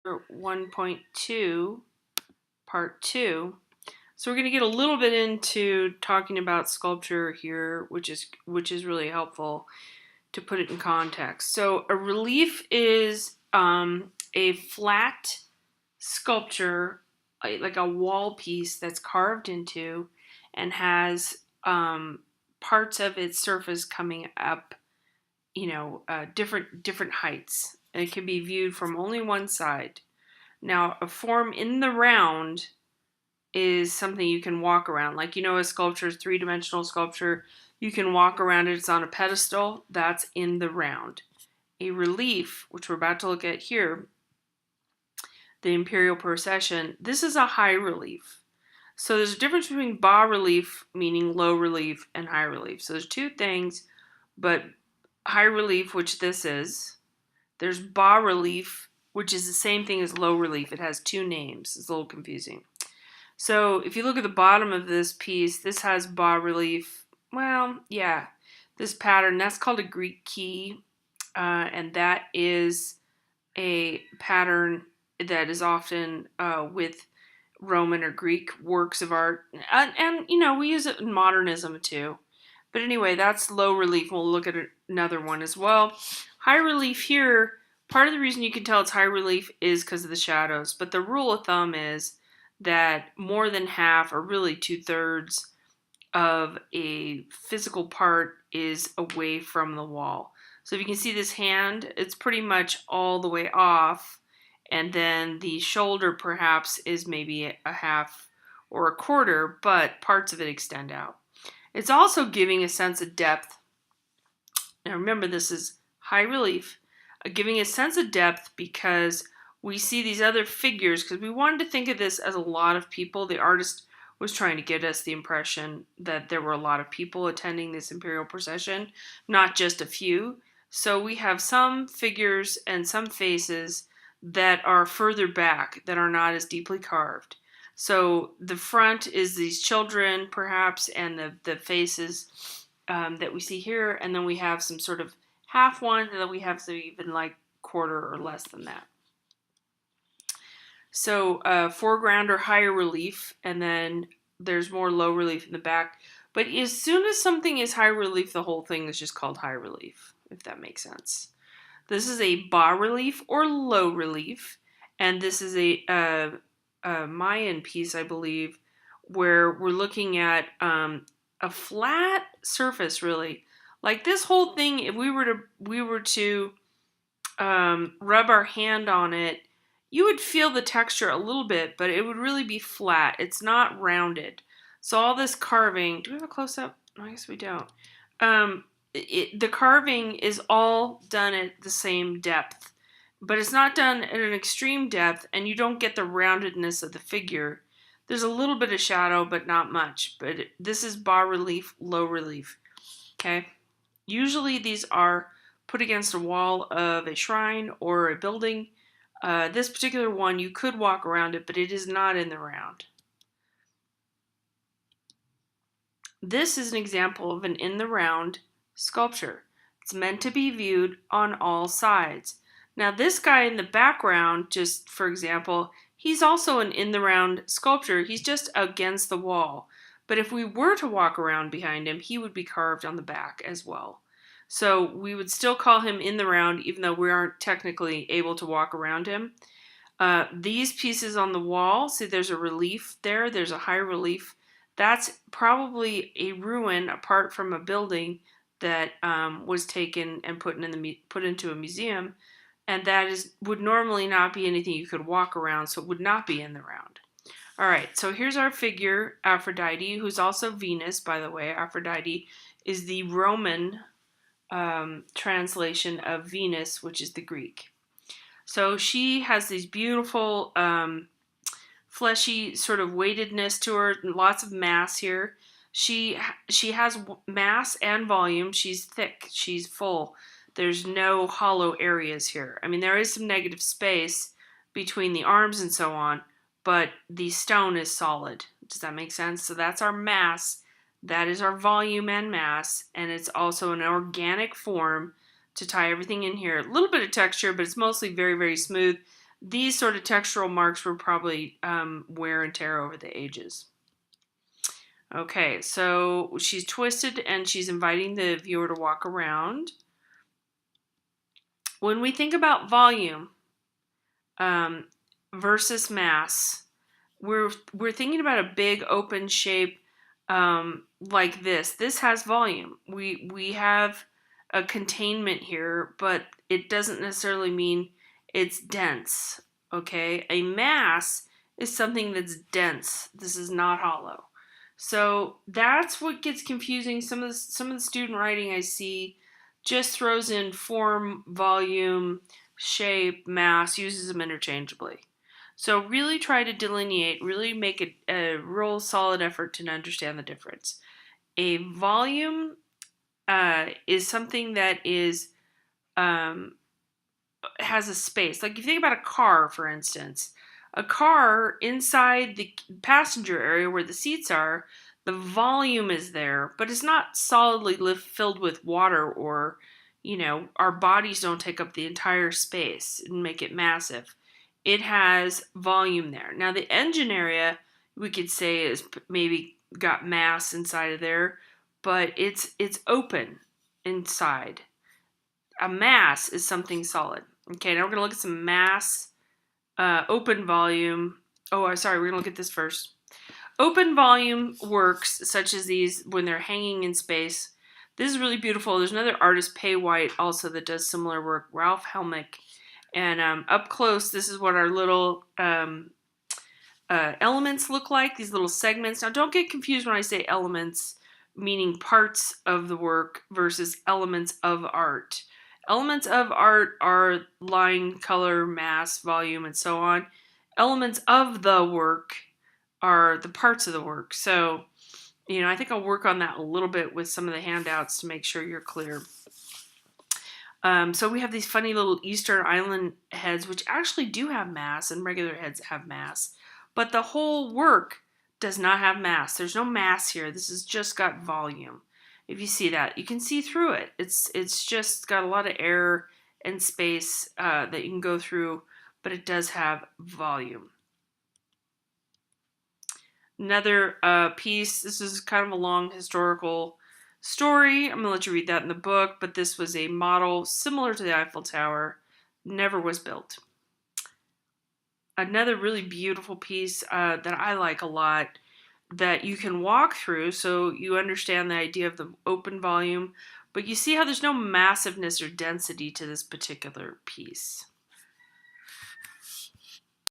1.2, part 2. So we're going to get a little bit into talking about sculpture here, which is really helpful to put it in context. So a relief is a flat sculpture, like a wall piece that's carved into and has parts of its surface coming up, different heights. And it can be viewed from only one side. Now, a form in the round is something you can walk around. Like, a sculpture, three-dimensional sculpture, you can walk around it. It's on a pedestal. That's in the round. A relief, which we're about to look at here, the Imperial Procession, this is a high relief. So there's a difference between bas relief, meaning low relief, and high relief. So there's two things, but high relief, which this is, there's bas relief, which is the same thing as low relief. It has two names. It's a little confusing. So if you look at the bottom of this piece, this has bas relief. Well, yeah, this pattern, that's called a Greek key, and that is a pattern that is often with Roman or Greek works of art. And we use it in modernism too. But anyway, that's low relief. We'll look at another one as well. High relief here, part of the reason you can tell it's high relief is because of the shadows. But the rule of thumb is that more than half, or really 2/3 of a physical part is away from the wall. So if you can see this hand, it's pretty much all the way off, and then the shoulder perhaps is maybe a half or a quarter, but parts of it extend out. It's also giving a sense of depth. Now remember, this is high relief, giving a sense of depth because we see these other figures, because we wanted to think of this as a lot of people. The artist was trying to get us the impression that there were a lot of people attending this imperial procession, not just a few. So we have some figures and some faces that are further back, that are not as deeply carved. So the front is these children, perhaps, and the faces that we see here, and then we have some sort of half one, and then we have some even like quarter or less than that. So foreground or higher relief, and then there's more low relief in the back. But as soon as something is high relief, the whole thing is just called high relief, if that makes sense. This is a bas relief or low relief, and this is a Mayan piece, I believe, where we're looking at a flat surface, really. Like this whole thing, if we were to rub our hand on it, you would feel the texture a little bit, but it would really be flat. It's not rounded. So all this carving, do we have a close-up? I guess we don't. The carving is all done at the same depth, but it's not done at an extreme depth, and you don't get the roundedness of the figure. There's a little bit of shadow, but not much. But this is bas relief, low relief. Okay? Usually these are put against a wall of a shrine or a building. This particular one, you could walk around it, but it is not in the round. This is an example of an in the round sculpture. It's meant to be viewed on all sides. Now this guy in the background, just for example, he's also an in the round sculpture. He's just against the wall. But if we were to walk around behind him, he would be carved on the back as well. So we would still call him in the round, even though we aren't technically able to walk around him. These pieces on the wall, see there's a relief there, there's a high relief. That's probably a ruin apart from a building that was taken and put into a museum, and that would normally not be anything you could walk around, so it would not be in the round. All right, so here's our figure, Aphrodite, who's also Venus, by the way. Aphrodite is the Roman translation of Venus, which is the Greek. So she has these beautiful fleshy sort of weightedness to her, lots of mass here. She has mass and volume. She's thick, she's full. There's no hollow areas here. I mean, there is some negative space between the arms and so on, but the stone is solid. Does that make sense? So that's our mass. That is our volume and mass, and it's also an organic form to tie everything in here. A little bit of texture, but it's mostly very, very smooth. these sort of textural marks were probably wear and tear over the ages. Okay, so she's twisted and she's inviting the viewer to walk around. When we think about volume versus mass, we're thinking about a big open shape like this. This has volume. We have a containment here, but it doesn't necessarily mean it's dense. Okay, a mass is something that's dense. This is not hollow. So that's what gets confusing. Some of the student writing I see just throws in form, volume, shape, mass, uses them interchangeably. So really try to delineate, really make a real solid effort to understand the difference. A volume is something that is has a space. Like if you think about a car, for instance, a car inside the passenger area where the seats are, the volume is there, but it's not solidly filled with water or, our bodies don't take up the entire space and make it massive. It has volume there. Now the engine area, we could say, is maybe got mass inside of there, but it's open inside. A mass is something solid. Okay, now we're going to look at some mass, open volume. Oh, I'm sorry, we're going to look at this first. Open volume works, such as these, when they're hanging in space. This is really beautiful. There's another artist, Pei White, also that does similar work, Ralph Helmick. And up close, this is what our little elements look like, these little segments. Now, don't get confused when I say elements, meaning parts of the work versus elements of art. Elements of art are line, color, mass, volume, and so on. Elements of the work are the parts of the work. So, I think I'll work on that a little bit with some of the handouts to make sure you're clear. So we have these funny little Eastern Island heads, which actually do have mass, and regular heads have mass. But the whole work does not have mass. There's no mass here. This has just got volume. If you see that, you can see through it. It's just got a lot of air and space that you can go through, but it does have volume. Another piece, this is kind of a long historical story. I'm going to let you read that in the book, but this was a model similar to the Eiffel Tower, never was built. Another really beautiful piece that I like a lot that you can walk through so you understand the idea of the open volume, but you see how there's no massiveness or density to this particular piece.